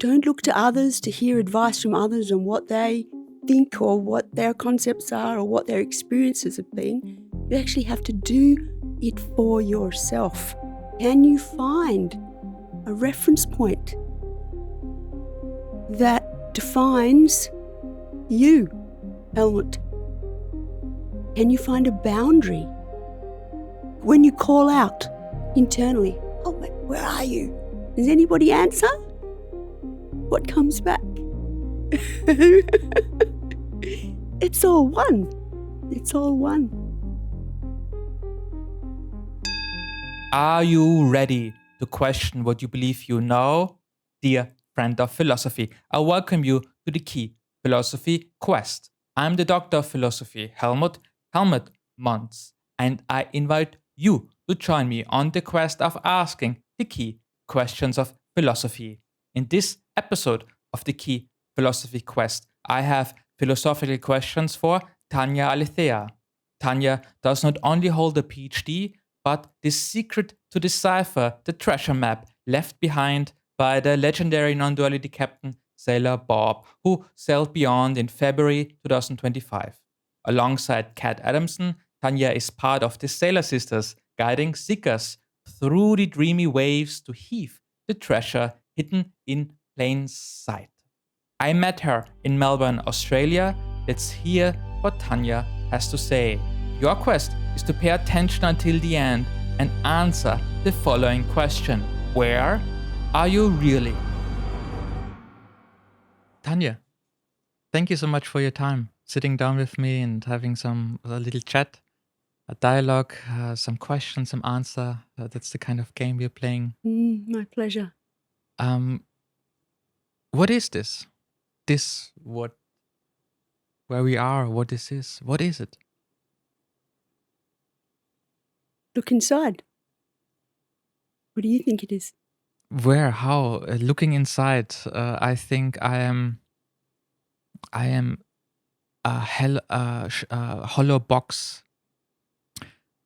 Don't look to others to hear advice from others on what they think or what their concepts are or what their experiences have been. You actually have to do it for yourself. Can you find a reference point that defines you, Hellmut? Can you find a boundary? When you call out internally, Hellmut, where are you? Does anybody answer? What comes back? It's all one. It's all one. Are you ready to question what you believe you know? Dear friend of philosophy, I welcome you to the Key Philosophy Quest. I'm the Doctor of Philosophy, Hellmut Monz, and I invite you to join me on the quest of asking the key questions of philosophy. In this episode of the Key Philosophy Quest, I have philosophical questions for Tanya Aletheia. Tanya does not only hold a PhD, but the secret to decipher the treasure map left behind by the legendary non-duality captain Sailor Bob, who sailed beyond in February 2025. Alongside Kat Adamson, Tanya is part of the Sailor Sisters, guiding seekers through the dreamy waves to heave the treasure hidden in plain sight. I met her in Melbourne, Australia. Let's hear what Tanya has to say. Your quest is to pay attention until the end and answer the following question. Where are you really? Tanya, thank you so much for your time, sitting down with me and having a little chat, a dialogue, some questions, some answer. That's the kind of game we're playing. My pleasure. What is this? Where we are, what this is, what is it? Look inside. What do you think it is? Where? How? Looking inside, I think I am a hollow box.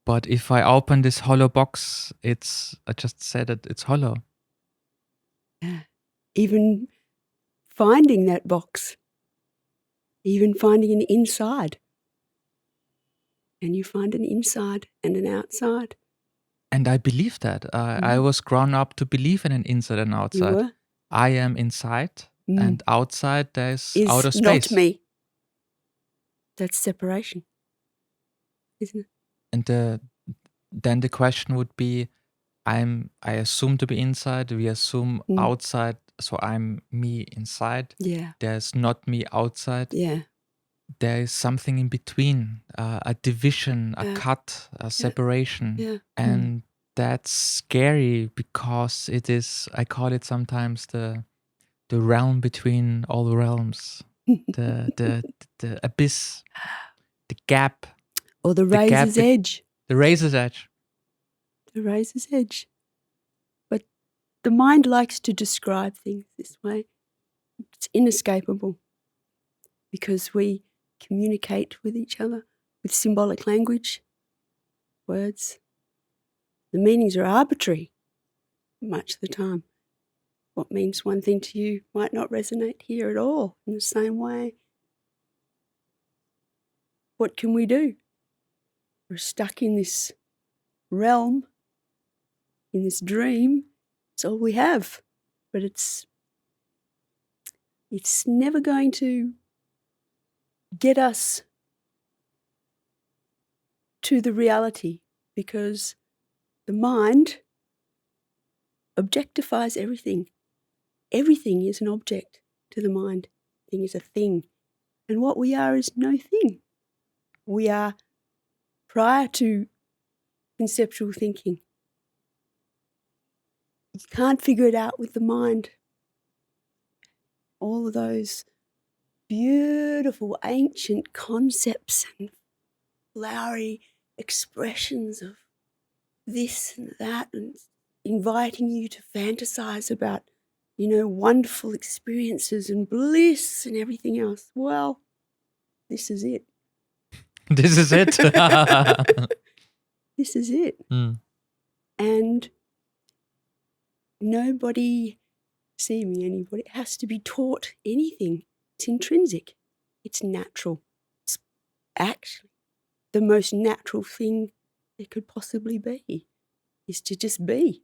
But if I open this hollow box, I just said that it's hollow. Yeah. Even finding that box, even finding an inside. And you find an inside and an outside. And I believe that. I was grown up to believe in an inside and outside. You were? I am inside, and outside there's Is outer space. not me. That's separation, isn't it? And then the question would be, I assume to be inside, we assume outside, so I'm me inside. Yeah. There's not me outside. Yeah. There is something in between, a division, a cut, a separation. Yeah. And that's scary because it is, I call it sometimes the realm between all the realms, the abyss, the gap. Or the razor's edge. The razor's edge. The razor's edge. But the mind likes to describe things this way. It's inescapable because we communicate with each other with symbolic language, words. The meanings are arbitrary much of the time. What means one thing to you might not resonate here at all in the same way. What can we do? We're stuck in this realm, in this dream. It's all we have. But it's never going to get us to the reality because the mind objectifies everything. Everything is an object to the mind. Thing is a thing. And what we are is no thing. We are prior to conceptual thinking. You can't figure it out with the mind. All of those beautiful ancient concepts and flowery expressions of this and that and inviting you to fantasize about, wonderful experiences and bliss and everything else. Well, this is it. This is it. This is it. And nobody seeming anybody. It has to be taught anything. It's intrinsic. It's natural. It's actually the most natural thing there could possibly be, is to just be.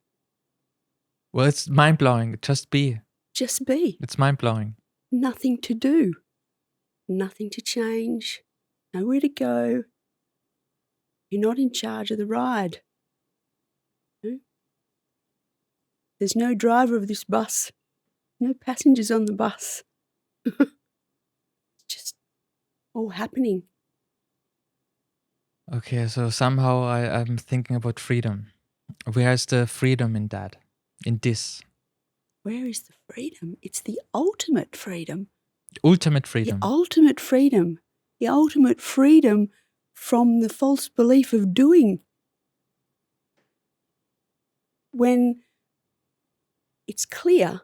Well, it's mind-blowing. Just be. Just be. It's mind-blowing. Nothing to do. Nothing to change. Nowhere to go. You're not in charge of the ride. There's no driver of this bus. No passengers on the bus. It's just all happening. Okay, so somehow I'm thinking about freedom. Where is the freedom in that? In this? Where is the freedom? It's the ultimate freedom. Ultimate freedom. The ultimate freedom. The ultimate freedom from the false belief of doing. When it's clear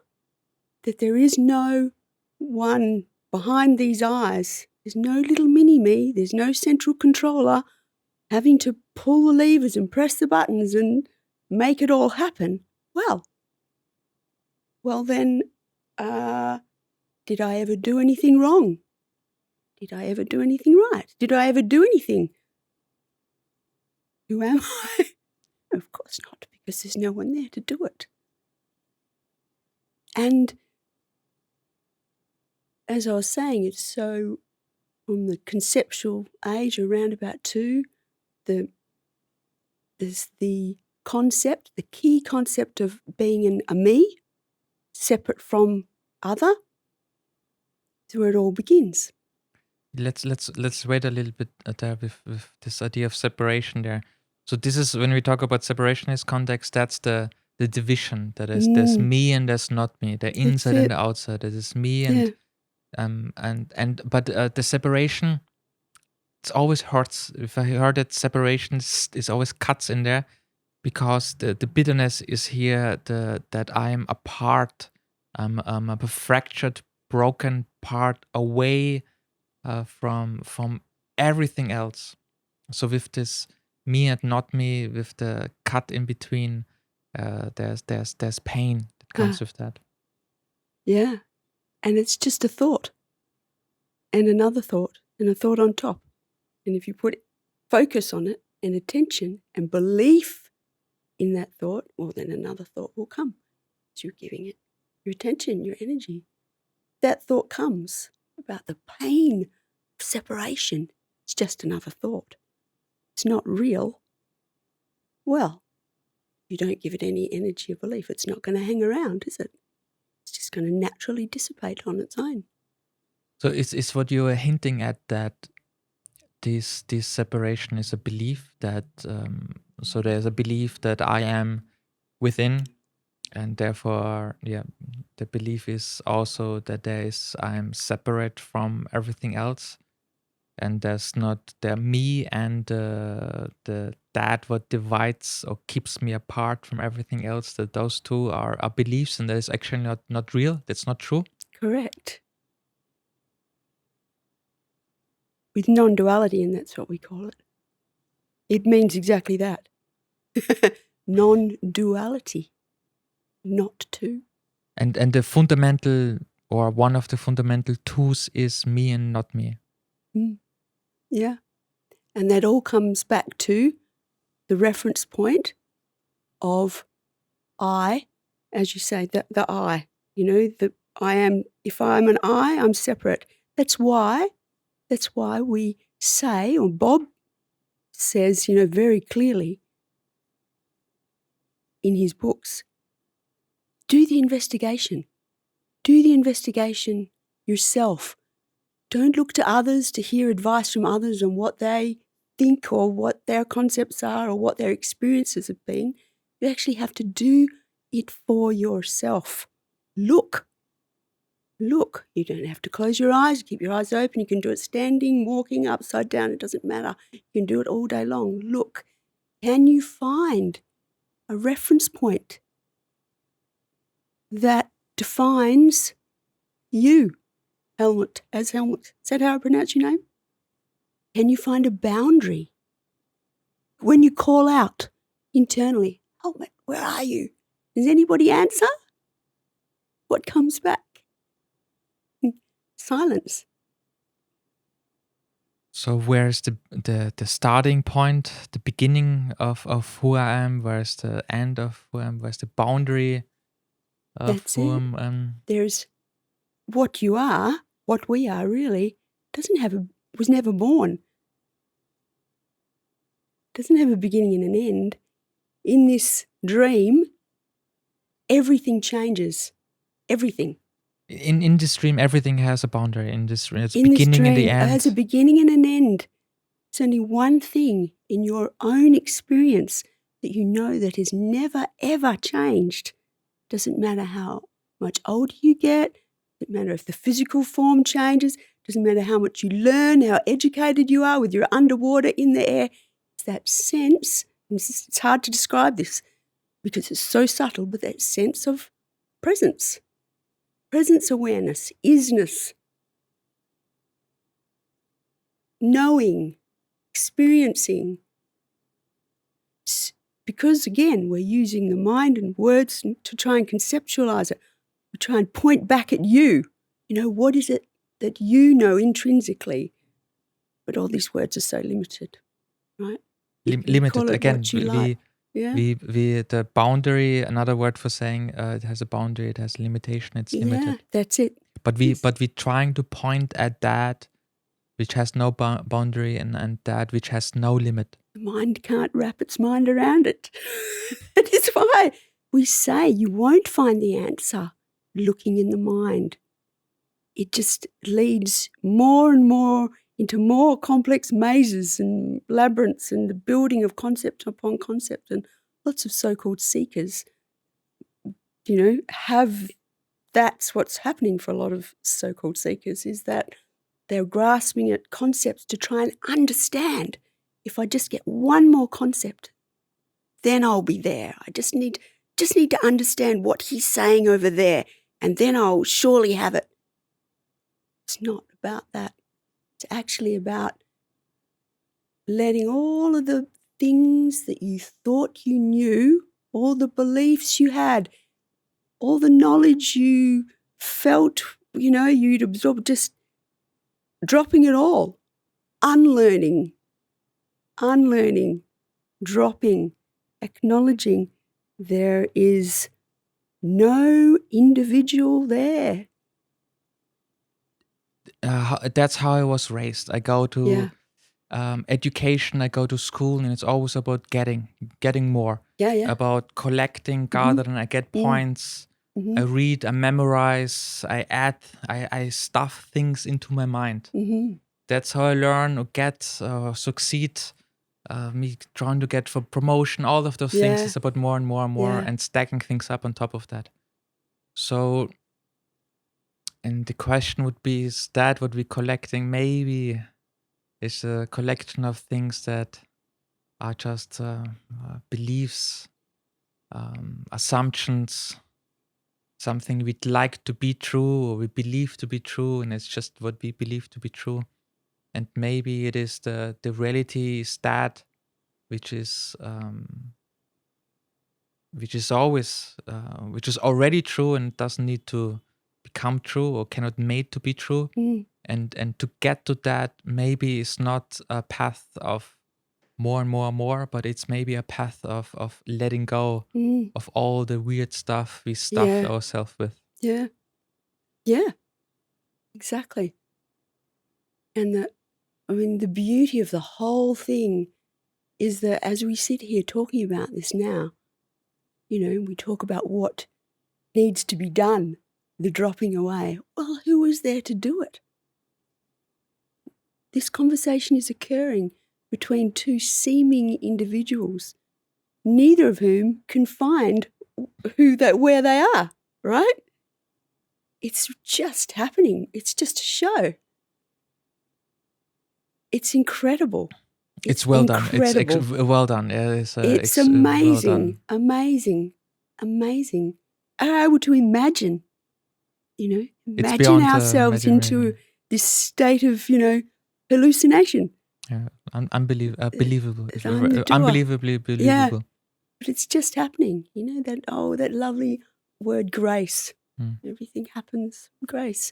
that there is no one behind these eyes, there's no little mini-me, there's no central controller having to pull the levers and press the buttons and make it all happen. Well then, did I ever do anything wrong? Did I ever do anything right? Did I ever do anything? Who am I? Of course not, because there's no one there to do it. And as I was saying, it's so, from the conceptual age around about 2, there's the concept, the key concept of being a me, separate from other. It's where it all begins. Let's wait a little bit there with this idea of separation there. So this is, when we talk about separation in this context, that's the division. That is, there's me and there's not me. The inside and the outside. There is me and but the separation, it always hurts. If I heard that separation is always cuts in there, because the bitterness is here. That I am a part. I'm a fractured, broken part away from everything else. So with this me and not me, with the cut in between, there's pain that comes with that. Yeah, and it's just a thought, and another thought, and a thought on top. And if you put focus on it, and attention, and belief in that thought, well, then another thought will come. So you're giving it your attention, your energy. That thought comes about the pain of separation. It's just another thought. It's not real. Well, you don't give it any energy or belief. It's not going to hang around, is it? It's just going to naturally dissipate on its own. So it's what you were hinting at, that this separation is a belief, that so there's a belief that I am within, and therefore, the belief is also that I'm separate from everything else, and there's not me and that what divides or keeps me apart from everything else. That those two are beliefs, and that is actually not real. That's not true. Correct. With non-duality, and that's what we call it. It means exactly that. Non-duality. Not two. And the fundamental, or one of the fundamental twos, is me and not me. Yeah. And that all comes back to the reference point of I, as you say, the I. The I am, if I'm an I, I'm separate. That's why we say, or Bob says, very clearly in his books, do the investigation. Do the investigation yourself. Don't look to others to hear advice from others on what they think or what their concepts are or what their experiences have been. You actually have to do it for yourself. Look. You don't have to close your eyes. Keep your eyes open. You can do it standing, walking, upside down. It doesn't matter. You can do it all day long. Look. Can you find a reference point that defines you, Hellmut, as Hellmut? Is that how I pronounce your name? Can you find a boundary? When you call out internally, Hellmut, where are you? Does anybody answer? what comes back? Silence. So where's the starting point, the beginning of who I am? Where's the end of who I am? Where's the boundary of That's who it. There's what you are, what we are really, was never born. Doesn't have a beginning and an end. In this dream, everything changes. Everything. In this dream, everything has a boundary. In this dream, it's In this beginning and dream, the end. it has a beginning and an end. It's only one thing in your own experience that you know that has never, ever changed. Doesn't matter how much older you get. Doesn't matter if the physical form changes. Doesn't matter how much you learn, how educated you are, whether you're underwater, in the air. It's that sense, and it's hard to describe this because it's so subtle, but that sense of presence. Presence awareness, isness, knowing, experiencing. Because again, we're using the mind and words to try and conceptualize it. We try and point back at you. You know, what is it that you know intrinsically? But all these words are so limited, right? Limited. Again, the boundary, another word for saying it has a boundary, it has limitation, it's limited. Yeah, that's it. But we're trying to point at that which has no boundary and that which has no limit. The mind can't wrap its mind around it. That is why we say you won't find the answer looking in the mind. It just leads more and more into more complex mazes and labyrinths and the building of concept upon concept. And lots of so-called seekers, that's what's happening for a lot of so-called seekers, is that they're grasping at concepts to try and understand. If I just get one more concept, then I'll be there. I just need to understand what he's saying over there, and then I'll surely have it. It's not about that. It's actually about letting all of the things that you thought you knew, all the beliefs you had, all the knowledge you felt, you'd absorb, just dropping it all, unlearning, dropping, acknowledging there is no individual there. That's how I was raised. I go to education, I go to school, and it's always about getting more. About collecting, gathering. I get points. I read, I memorize, I add, I stuff things into my mind. That's how I learn or get succeed. Me trying to get for promotion, all of those things is about more and more and more and stacking things up on top of that. So, and the question would be, is that what we're collecting? Maybe is a collection of things that are just beliefs, assumptions, something we'd like to be true or we believe to be true, and it's just what we believe to be true. And maybe it is the reality is that which is already true and doesn't need to become true or cannot made to be true. And to get to that, maybe it's not a path of more and more and more, but it's maybe a path of letting go of all the weird stuff we stuffed ourselves with. Yeah, exactly. And the beauty of the whole thing is that as we sit here talking about this now, we talk about what needs to be done, the dropping away. Well, who is there to do it? This conversation is occurring between two seeming individuals, neither of whom can find where they are, right? It's just happening. It's just a show. It's incredible. It's well incredible. done. It's well done. It's amazing, well amazing. Are able to imagine, imagine ourselves into this state of, hallucination. Yeah, unbelievable. Unbelievably believable. Yeah, but it's just happening. That lovely word grace. Everything happens with grace.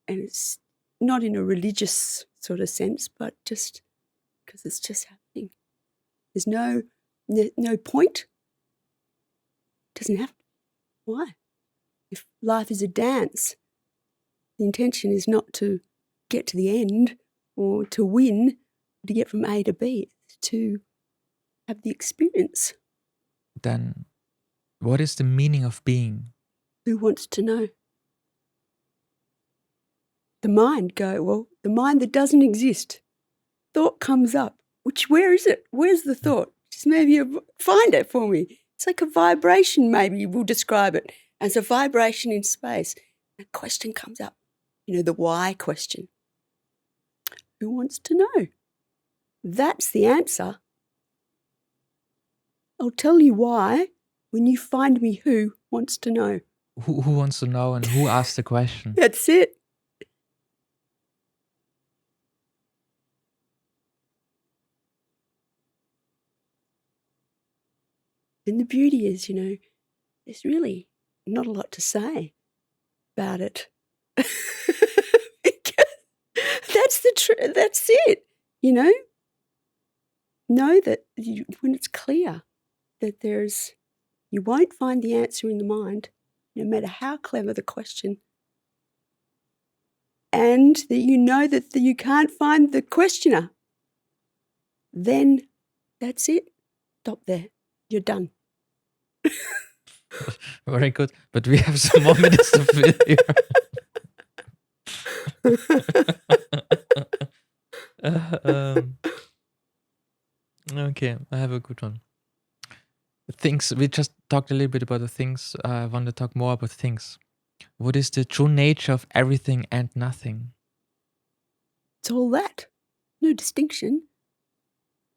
And it's not in a religious sort of sense, but just because it's just happening. There's no point. It doesn't have to. Why? If life is a dance, the intention is not to get to the end or to win, to get from A to B. It's to have the experience. Then what is the meaning of being? Who wants to know? The mind the mind that doesn't exist. Thought comes up. Where is it? Where's the thought? Just maybe find it for me. It's like a vibration, maybe we'll describe it as a vibration in space. A question comes up, the why question. Who wants to know? That's the answer. I'll tell you why when you find me who wants to know. Who wants to know and who asked the question? That's it. And the beauty is, there's really not a lot to say about it. That's it, Know that when it's clear that you won't find the answer in the mind, no matter how clever the question, and that you know that you can't find the questioner, then that's it. Stop there. You're done. Very good. But we have some more minutes to fill here. Okay, I have a good one. Things, we just talked a little bit about the things. I want to talk more about things. What is the true nature of everything and nothing? It's all that. No distinction.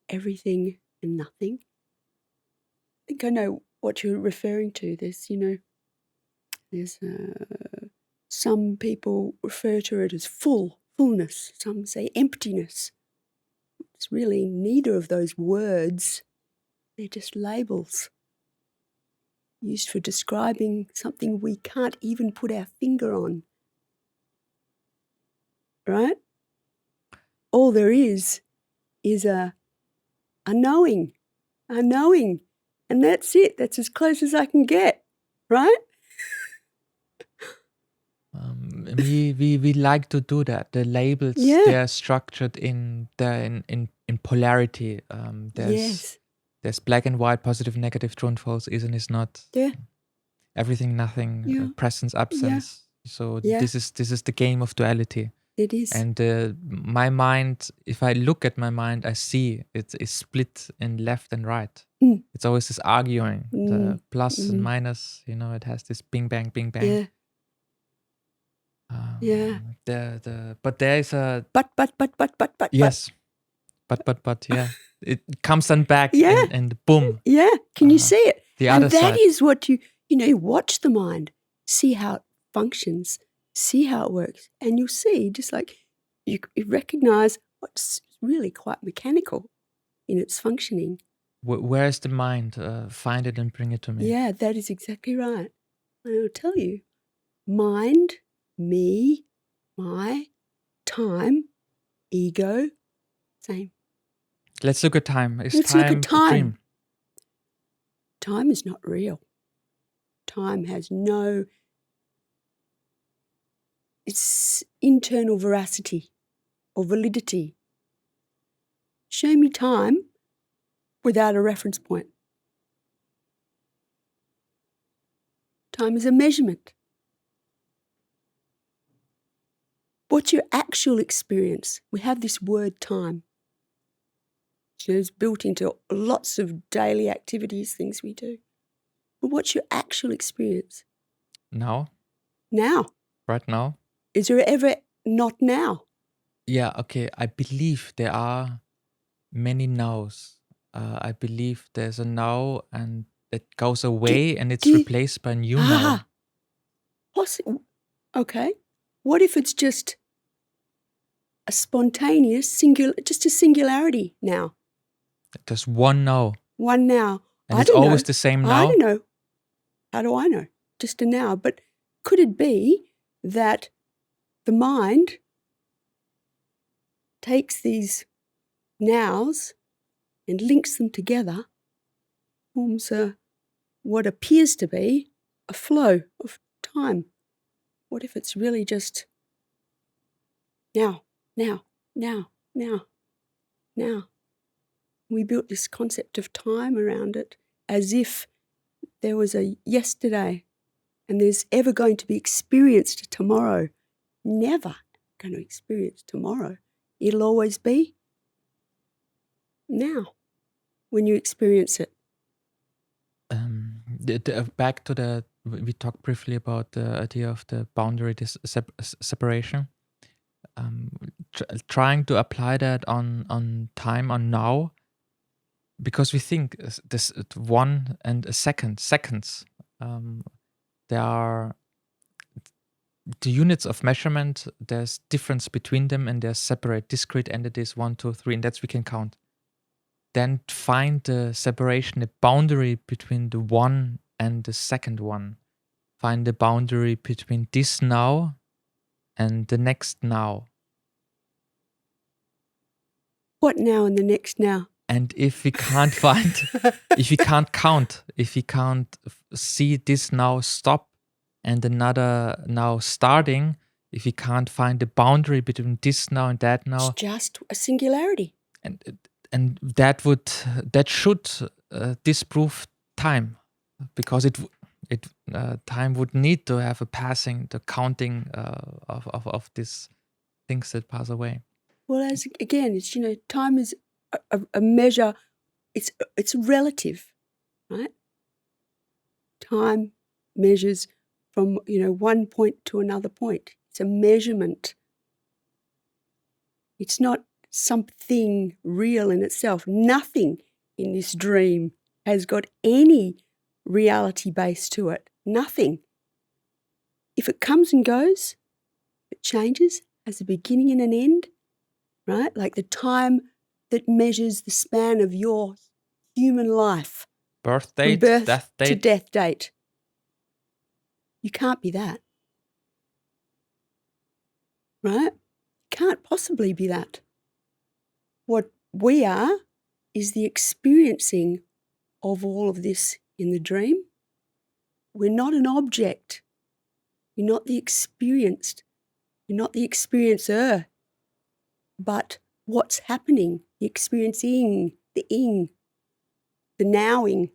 Everything and nothing. I think I know what you're referring to. There's some people refer to it as fullness. Some say emptiness. It's really neither of those words. They're just labels used for describing something we can't even put our finger on. Right? All there is a knowing. A knowing. And that's it. That's as close as I can get. Right? We like to do that. The labels, they're structured in polarity. There's black and white, positive, negative, true and false, is and is not. Yeah. Everything, nothing, presence, absence. Yeah. So this is the game of duality. It is. And my mind, if I look at my mind, I see it is split in left and right. It's always this arguing, the plus and minus. It has this bing bang, bing bang. Yeah. But there is a but. Yes. But yeah. It comes then back and boom. Yeah. Can you see it? The other side. And that is what you watch the mind, see how it functions, see how it works, and you'll see just like you recognize what's really quite mechanical in its functioning. Where's the mind? Find it and bring it to me. Yeah, that is exactly right. I'll tell you, mind, me, my, time, ego, same. Let's look at time. Let's look at time. Dream? Time is not real. Time has no internal veracity or validity. Show me time without a reference point. Time is a measurement. What's your actual experience? We have this word time. It's built into lots of daily activities, things we do. But what's your actual experience? Now. Now. Right now. Is there ever not now? Yeah, okay. I believe there are many nows. I believe there's a now and it goes away and it's replaced by a new now. Okay. What if it's just a spontaneous, just a singularity now? Just one now. One now. And it's always the same now? I don't know. How do I know? Just a now. But Could it be that the mind takes these nows and links them together, forms what appears to be a flow of time? What if it's really just now, now, now, now, now? We built this concept of time around it as if there was a yesterday and there's ever going to be experienced tomorrow. Never going to experience tomorrow. It'll always be now when you experience it. Back to we talked briefly about the idea of the boundary separation. Trying to apply that on time, on now, because we think this 1 and a seconds. There are the units of measurement. There's difference between them, and there's separate, discrete entities 1, 2, 3, and that's we can count. Then find the separation, the boundary between the one and the second one. Find the boundary between this now and the next now. What now and the next now? And if we can't find, if we can't count, if we can't see this now stop and another now starting, if we can't find the boundary between this now and that now, it's just a singularity. And that should disprove time, because time would need to have a passing, the counting of these things that pass away. Well, again, it's time is a measure. It's relative, right? Time measures from one point to another point. It's a measurement. It's not something real in itself. Nothing in this dream has got any reality base to it. Nothing. If it comes and goes, it changes, has a beginning and an end, right? Like the time that measures the span of your human life. Birth date, from birth death date. to death date. You can't be that. Right? Can't possibly be that. What we are is the experiencing of all of this in the dream. We're not an object. You're not the experienced. You're not the experiencer. But what's happening, the experiencing, the ing, the nowing.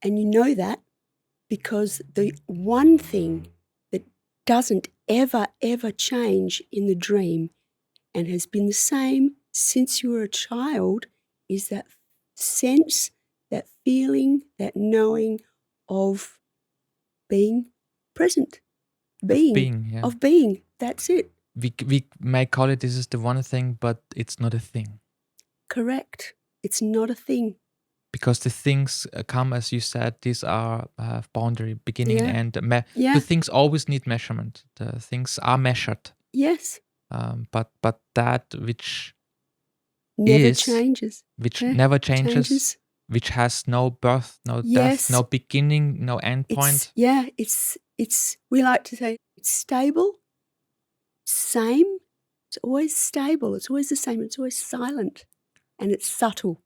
And you know that because the one thing that doesn't ever change in the dream and has been the same since you were a child is that sense, that feeling, that knowing of being present. Of being. That's it. We may call it this is the one thing, but it's not a thing. Correct. It's not a thing. Because the things come, as you said, these are boundary, beginning and end. The things always need measurement. The things are measured. Yes. But that which never changes. Which never changes. Which has no birth, no death, no beginning, no end point. It's we like to say it's stable, same. It's always stable. It's always the same. It's always silent, and it's subtle.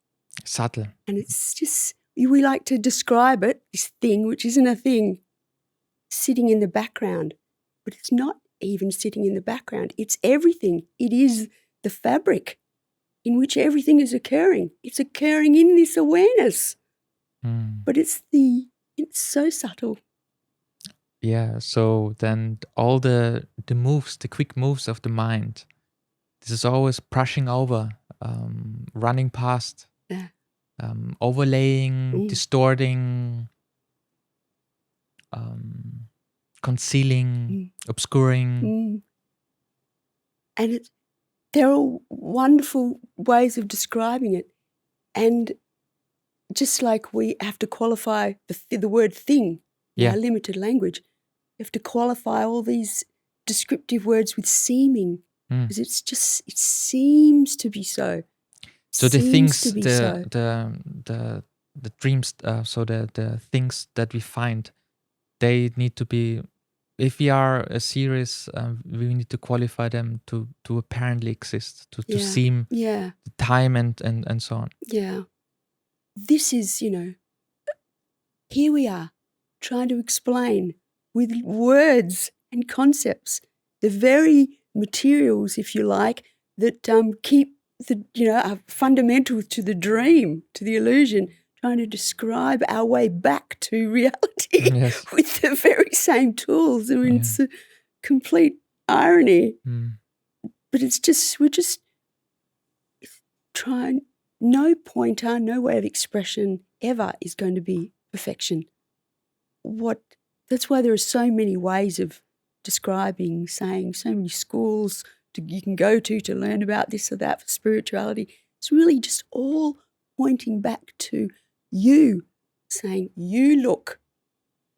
And it's just, we like to describe it, this thing, which isn't a thing, sitting in the background. But it's not even sitting in the background. It's everything. It is the fabric in which everything is occurring. It's occurring in this awareness. But it's so subtle. Yeah, so then all the moves, the quick moves of the mind, this is always brushing over, running past. Overlaying, distorting, concealing, obscuring. And there are wonderful ways of describing it. And just like we have to qualify the word thing in our limited language, you have to qualify all these descriptive words with seeming, because it seems to be so. So the things, the the dreams, so the things that we find, they need to be, if we are a series, we need to qualify them to apparently exist, to seem Yeah. time and so on. Yeah. This is, here we are trying to explain with words and concepts the very materials, if you like, that keep are fundamental to the dream, to the illusion, trying to describe our way back to reality Yes. with the very same tools. I mean, it's a complete irony. But we're just trying, no pointer, no way of expression ever is going to be perfection. That's why there are so many ways of describing, saying, so many schools you can go to learn about this or that for spirituality. It's really just all pointing back to you, saying, you look,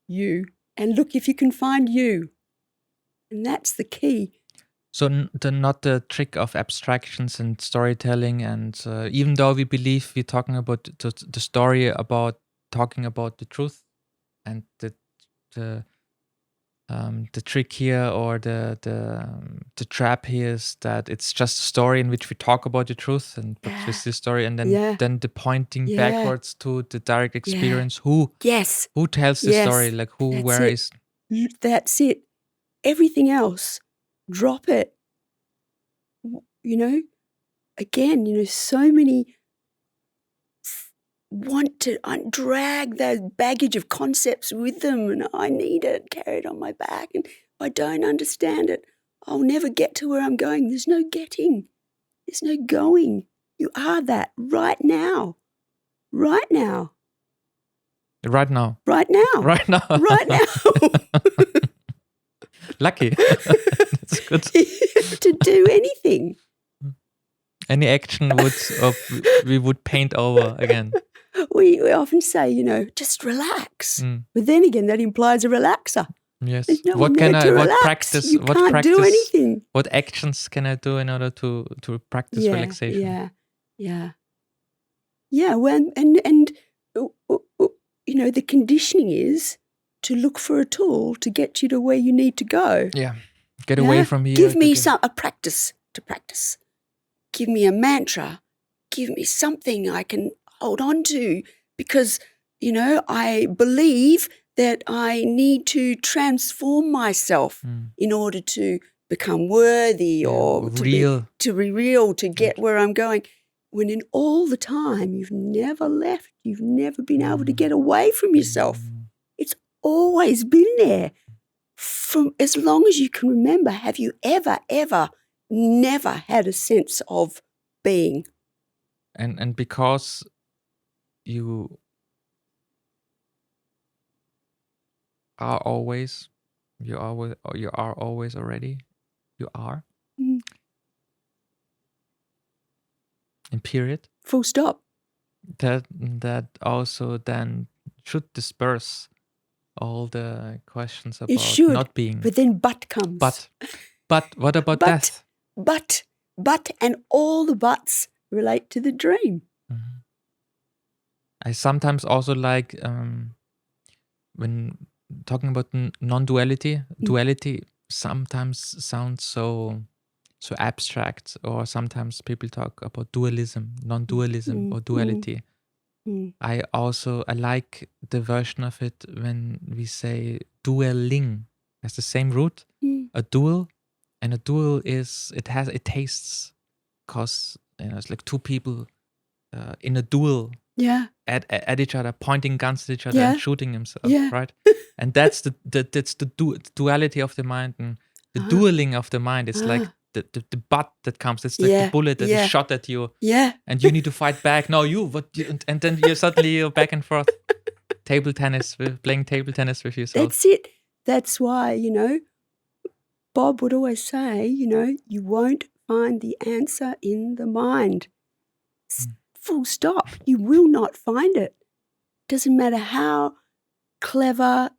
you, and look if you can find you. And that's the key. So not the trick of abstractions and storytelling, and even though we believe we're talking about the story, about talking about the truth, and the trick here, or the trap here, is that it's just a story in which we talk about the truth and with this story, and then the pointing backwards to the direct experience. Who tells the story? Like who? Where is? That's it. Everything else, drop it. Again, so many want to drag that baggage of concepts with them, and I need it carried on my back, and if I don't understand it, I'll never get to where I'm going. There's no getting. There's no going. You are that right now. Right now. Right now. Right now. Right now. Right now. Lucky. That's good. To do anything. Any action we would paint over again. We often say, just relax. But then again, that implies a relaxer. Yes. There's no one there to relax. Practice? You can't do anything. What actions can I do in order to practice relaxation? Yeah. Well, and the conditioning is to look for a tool to get you to where you need to go. Yeah. Get away from here. Give me a practice to practice. Give me a mantra. Give me something I can hold on to, because, I believe that I need to transform myself in order to become worthy or to be real, to get where I'm going. When in all the time you've never left, you've never been able to get away from yourself. It's always been there. From as long as you can remember, have you ever never had a sense of being? And because you are always already, you are. In period. Full stop. That also then should disperse all the questions about not being. But then but comes. But what about death? But and all the buts relate to the dream. I sometimes also like when talking about non-duality. Duality sometimes sounds so abstract, or sometimes people talk about dualism, non-dualism, or duality. I like the version of it when we say dueling. Has the same root, a duel, and a duel it tastes, because it's like two people in a duel. Yeah. At each other, pointing guns at each other and shooting themselves, right? And that's the duality of the mind, and the dueling of the mind. It's like the butt that comes. It's like the bullet that is shot at you. Yeah. And you need to fight back. No, and then you're back and forth. Playing table tennis with yourself. That's it. That's why, Bob would always say, you won't find the answer in the mind. Full stop. You will not find it. Doesn't matter how clever,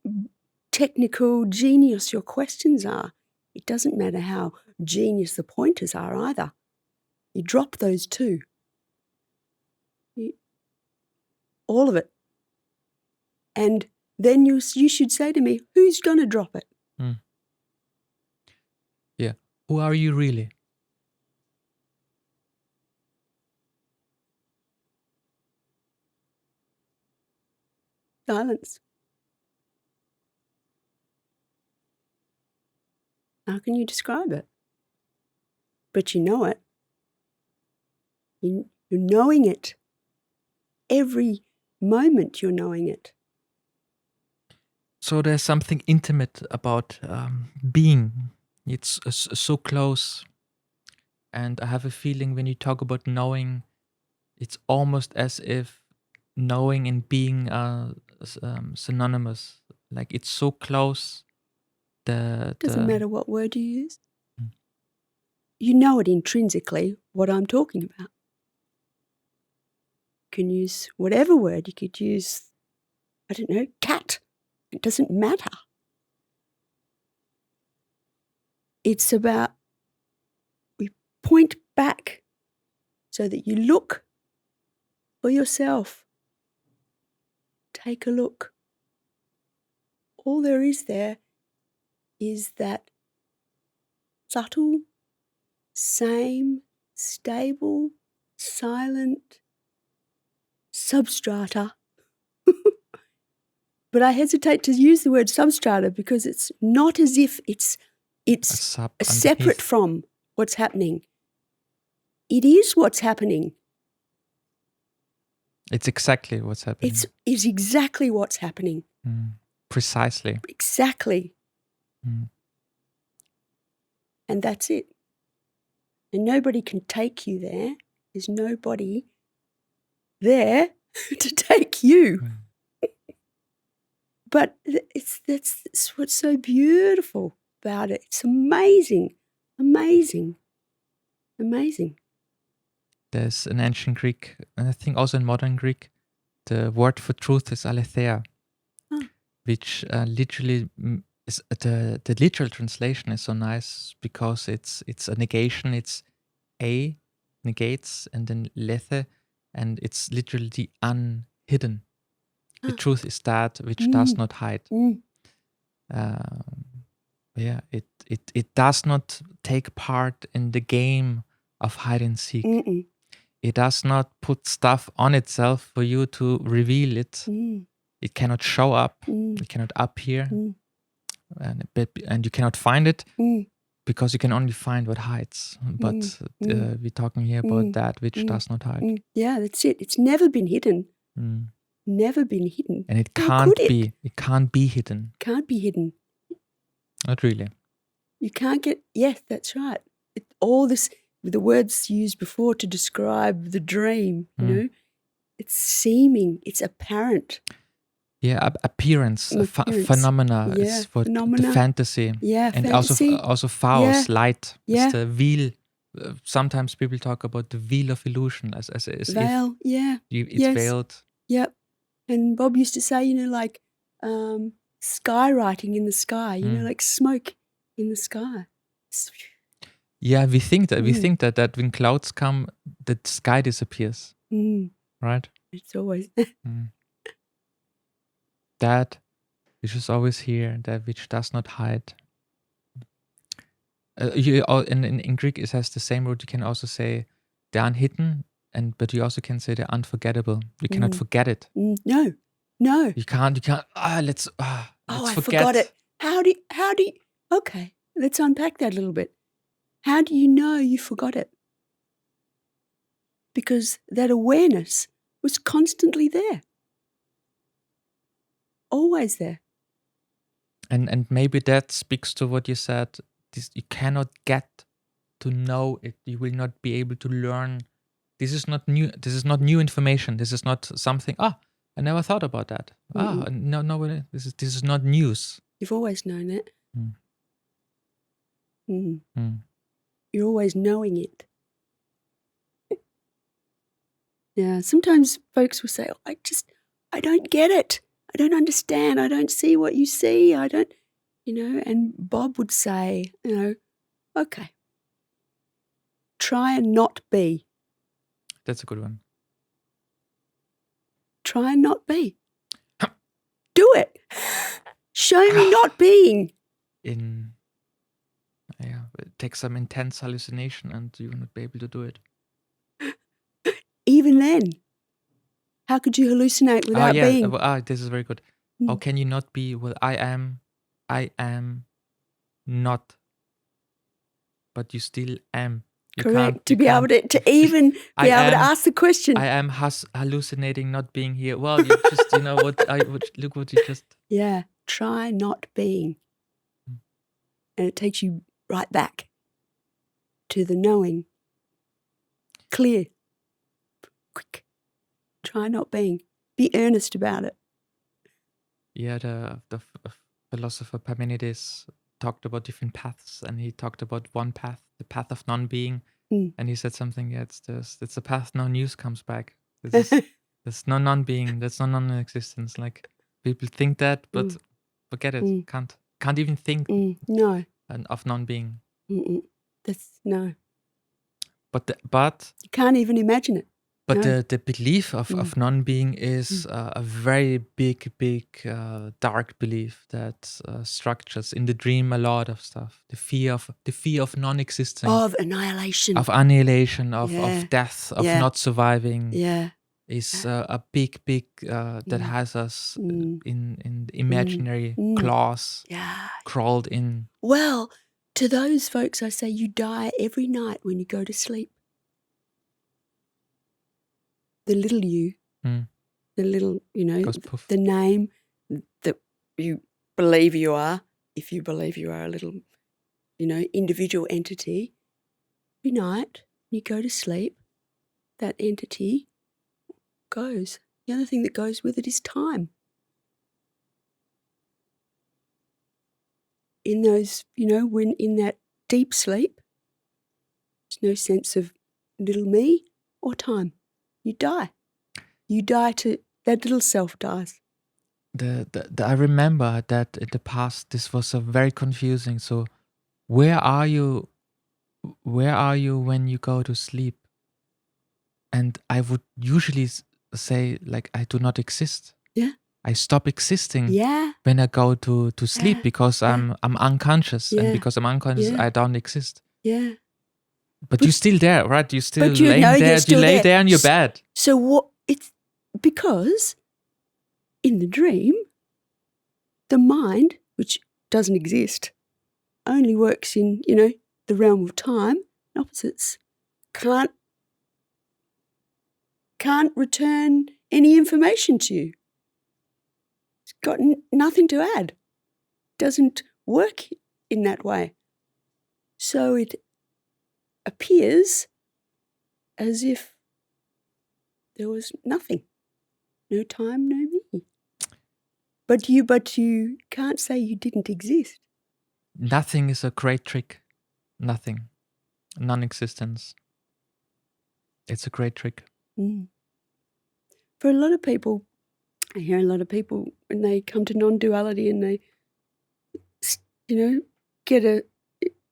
technical, genius your questions are. It doesn't matter how genius the pointers are either. You drop those two. all of it. And then you should say to me, who's going to drop it? Yeah. Who are you really? Silence. How can you describe it? But you know it. You're knowing it. Every moment you're knowing it. So there's something intimate about being. It's so close. And I have a feeling when you talk about knowing, it's almost as if knowing and being are synonymous. Like it's so close. Doesn't matter what word you use. You know it intrinsically, what I'm talking about. You can use whatever word. You could use, I don't know, cat. It doesn't matter. It's about, we point back so that you look for yourself. Take a look. All there is there is that subtle, same, stable, silent substrata. But I hesitate to use the word substrata because it's not as if it's separate from what's happening. It is what's happening. It's exactly what's happening. It's exactly what's happening. Precisely. Exactly. And that's it. And nobody can take you there. There's nobody there to take you. But that's what's so beautiful about it. It's amazing, amazing, amazing. There's an ancient Greek, and I think also in modern Greek, the word for truth is aletheia, which literally is the literal translation is so nice because it's a negation. It's a negates and then lethe, and it's literally the unhidden. The truth is that which does not hide. It does not take part in the game of hide and seek. It does not put stuff on itself for you to reveal it. It cannot show up. It cannot appear. And you cannot find it because you can only find what hides. But we're talking here about that which does not hide. Yeah, that's it. It's never been hidden. Never been hidden. And it can't be. It can't be hidden. Can't be hidden. Not really. You can't get. Yes, that's right. All this, the words used before to describe the dream. You know, it's seeming. It's apparent. Yeah, appearance, phenomena. Yeah, it's what phenomena. the fantasy. Yeah, and fantasy. also faust, light. Yeah. It's the wheel. Sometimes people talk about the wheel of illusion as veil. If it's veiled. Yep. And Bob used to say, you know, like skywriting in the sky. You know, like smoke in the sky. Yeah, we think that when clouds come, the sky disappears. Right? It's always that which is always here, that which does not hide. In Greek, it has the same root. You can also say the unhidden, but you also can say the unforgettable. You cannot forget it. No. You can't. Let's I forget. forgot it. How do you? Okay, let's unpack that a little bit. How do you know you forgot it? Because that awareness was constantly there. Always there. And maybe that speaks to what you said. You cannot get to know it. You will not be able to learn. This is not new. This is not new information. This is not something. I never thought about that. No. This is not news. You've always known it. You're always knowing it. Yeah. Sometimes folks will say, I don't get it. I don't understand. I don't see what you see. I don't, and Bob would say, okay, try and not be. That's a good one. Try and not be. Do it. Show me not being. It takes some intense hallucination and you will not be able to do it. Even then, how could you hallucinate without being? This is very good. How can you not be? Well, I am not, but you still am. You Correct. To be able to even be able to ask the question. I am hallucinating not being here. Well, you just, look what you just. Yeah. Try not being. And it takes you right back to the knowing. Clear. Quick. Try not being. Be earnest about it. Yeah, the philosopher Parmenides talked about different paths, and he talked about one path, the path of non-being, and he said something. Yeah, it's a path no news comes back. There's no non-being. There's no non-existence. Like people think that, but forget it. Can't even think. No. Of non-being. That's no. But you can't even imagine it. But the belief of non-being is a very big, dark belief that structures in the dream a lot of stuff. The fear of non-existing, of annihilation, of death, of not surviving. Yeah, is a big that has us in the imaginary claws crawled in. Well, to those folks, I say you die every night when you go to sleep. The little you, the little, the name that you believe you are, if you believe you are a little, individual entity, every night you go to sleep, that entity goes. The other thing that goes with it is time. In those, when in that deep sleep, there's no sense of little me or time. You die. You die to that little self dies. I remember that in the past this was a very confusing. So, where are you? Where are you when you go to sleep? And I would usually say like I do not exist. Yeah. I stop existing. Yeah. When I go to sleep because I'm unconscious, and because I'm unconscious I don't exist. Yeah. But you're still there, right? You're still laying there. You lay there in your bed. So what? It's because in the dream, the mind, which doesn't exist, only works in the realm of time. Opposites can't return any information to you. It's got nothing to add. Doesn't work in that way. So it appears as if there was nothing. No time, no me. But you can't say you didn't exist. Nothing is a great trick. Nothing. Non-existence. It's a great trick. For a lot of people, I hear a lot of people when they come to non-duality and they, get a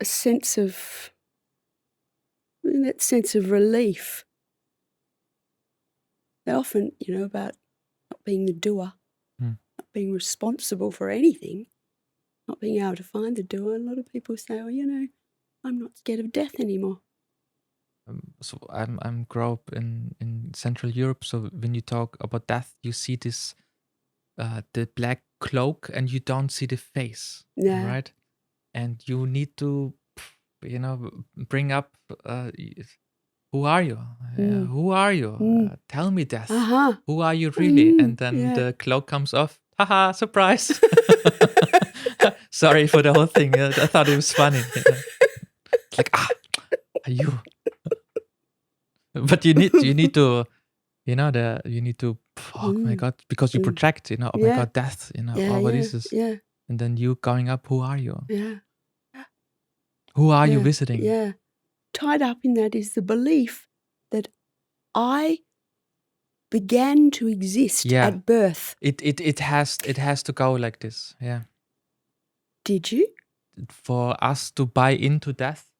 sense of, that sense of relief. They often, about not being the doer, not being responsible for anything, not being able to find the doer. A lot of people say, well, I'm not scared of death anymore. So I'm grow up in Central Europe. So when you talk about death, you see this the black cloak and you don't see the face, right? And you need to, bring up who are you? Who are you? Tell me, death. Who are you really? And then the cloak comes off. Haha! Surprise! Sorry for the whole thing. I thought it was funny. It's like are you? But you need to, you need to. Oh my God! Because you project, oh my God, death. What is this? Yeah. And then you going up. Who are you? Yeah. Who are you visiting? Yeah. Tied up in that is the belief that I began to exist at birth. It has to go like this. Yeah. Did you? For us to buy into death,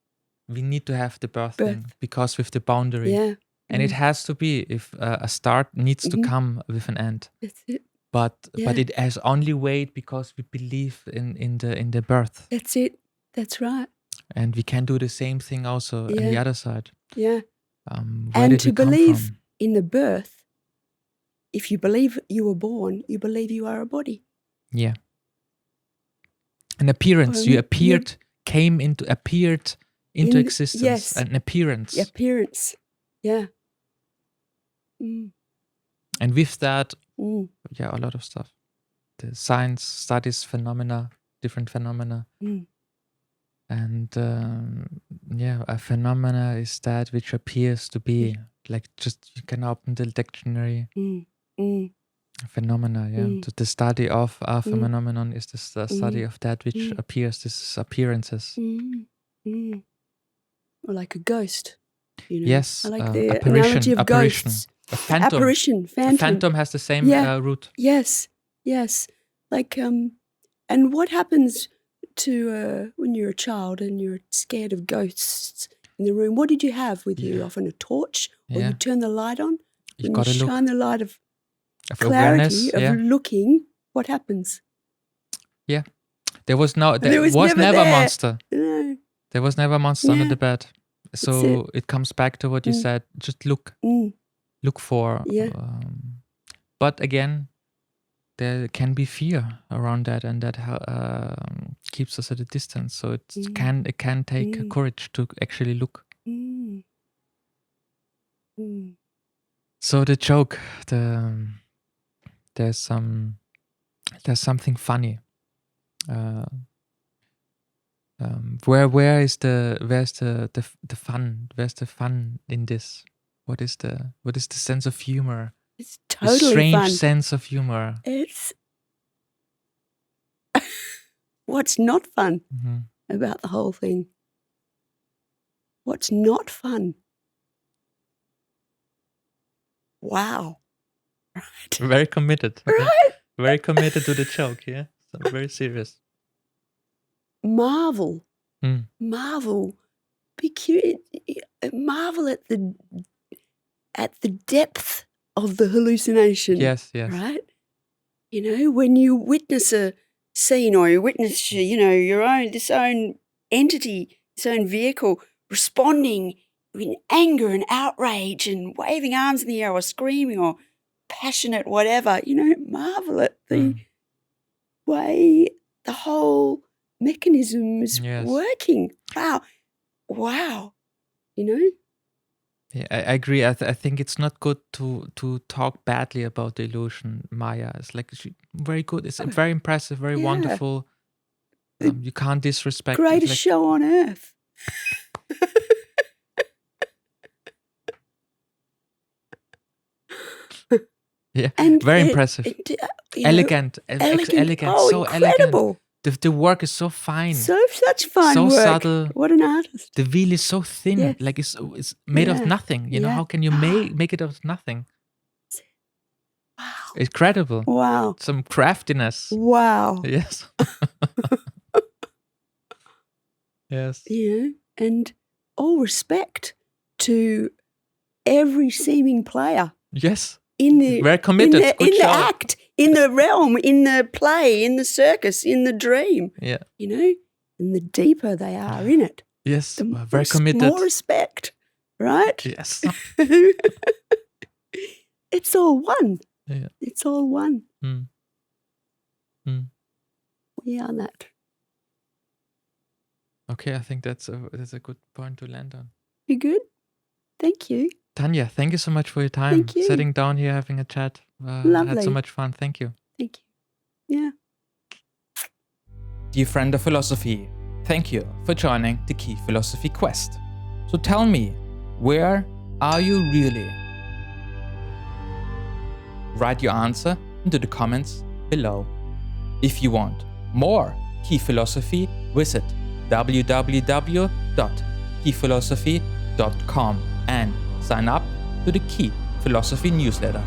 we need to have the birth thing, because with the boundary. Yeah. And it has to be, if a start needs to come with an end. That's it. But it has only weight because we believe in the birth. That's it. That's right. And we can do the same thing also on the other side. Yeah. Where And did to we come believe from? in the birth, if you believe you were born, you believe you are a body. Yeah. An appearance. You appeared, appeared into existence. Yes. An appearance. Appearance. Yeah. Mm. And with that, a lot of stuff. The science studies different phenomena. And a phenomena is that which appears to be like, just you can open the dictionary. Phenomena, So the study of a phenomenon is the study of that which appears. This is appearances. Or like a ghost. Yes, I like the apparition, analogy of ghosts. A phantom. Apparition, phantom. A phantom has the same root. Yes. Like, and what happens to when you're a child and you're scared of ghosts in the room? What did you have with you? Often a torch, or you turn the light on. You've when got you to shine the light of clarity of looking, what happens? Yeah, there was never there. a monster. No. There was never a monster under the bed. So it comes back to what you said. Just look for. But again, there can be fear around that, and that keeps us at a distance. So it can take courage to actually look. So the joke, there's something funny. Where's the fun? Where's the fun in this? What is the sense of humor? It's totally the strange fun. sense of humor. It's what's not fun about the whole thing? What's not fun? Wow. Right. Very committed. Right. Very committed to the joke, yeah? So very serious. Marvel. Marvel. Be curious. Marvel at the depth of the hallucination. Yes. Right? When you witness a scene, or you witness, this own entity, this own vehicle responding in anger and outrage and waving arms in the air or screaming or passionate whatever, marvel at the way the whole mechanism is working. Wow. Yeah, I agree. I think it's not good to talk badly about the illusion, Maya. It's like very good. It's very impressive, very wonderful. You can't disrespect. Greatest show on earth. Yeah, and very impressive. Elegant. Oh, so incredible. Elegant. The work is so fine. Such fine so work. So subtle. What an artist. The wheel is so thin. Like it's made of nothing. How can you make it of nothing? Wow. Incredible. Wow. Some craftiness. Wow. Yes. Yes. And all respect to every seeming player. Yes. Very committed. In the act, in the realm, in the play, in the circus, in the dream. Yeah. And the deeper they are in it. Yes. Very committed. More respect, right? Yes. It's all one. Yeah. It's all one. We are that. Okay, I think that's a good point to land on. You good? Thank you. Tanya, thank you so much for your time. Thank you. Sitting down here, having a chat. Lovely. Had so much fun. Thank you. Thank you. Yeah. Dear friend of philosophy, thank you for joining the Key Philosophy Quest. So tell me, where are you really? Write your answer into the comments below. If you want more Key Philosophy, visit www.keyphilosophy.com and sign up to the Key Philosophy newsletter.